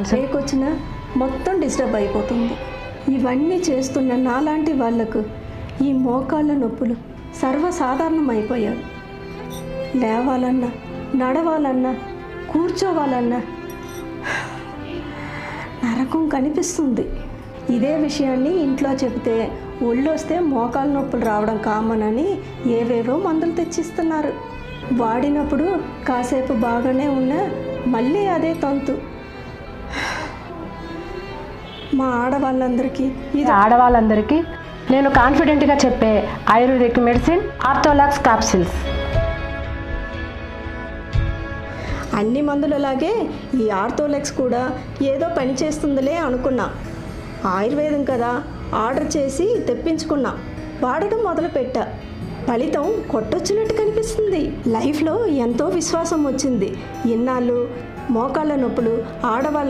Break వచ్చినా మొత్తం disturb అయిపోతుంది. ఇవన్నీ చేస్తున్న నాలాంటి వాళ్లకు ఈ మోకాళ్ళ నొప్పులు సర్వసాధారణం అయిపోయాయి. లేవాలన్నా, నడవాలన్నా, కూర్చోవాలన్నా నరకం కనిపిస్తుంది. ఇదే విషయాన్ని ఇంట్లో చెబితే ఒళ్ళొస్తే మోకాళ్ళ నొప్పులు రావడం కామన్ అని ఏవేవో మందులు తెచ్చిస్తున్నారు. వాడినప్పుడు కాసేపు బాగానే ఉన్నా మళ్ళీ అదే తంతు. మా ఆడవాళ్ళందరికీ నేను కాన్ఫిడెంట్గా చెప్పే ఆయుర్వేదిక్ మెడిసిన్ ఆర్థోలాక్స్ క్యాప్సిల్స్. అన్ని మందులలాగే ఈ ఆర్థోలాక్స్ కూడా ఏదో పని చేస్తుందిలే అనుకున్నా. ఆయుర్వేదం కదా, ఆర్డర్ చేసి తెప్పించుకున్నా. వాడడం మొదలుపెట్టా. ఫలితం కొట్టొచ్చినట్టు కనిపిస్తుంది. లైఫ్లో ఎంతో విశ్వాసం వచ్చింది. ఇన్నాళ్ళు మోకాళ్ళ నొప్పులు ఆడవాళ్ళ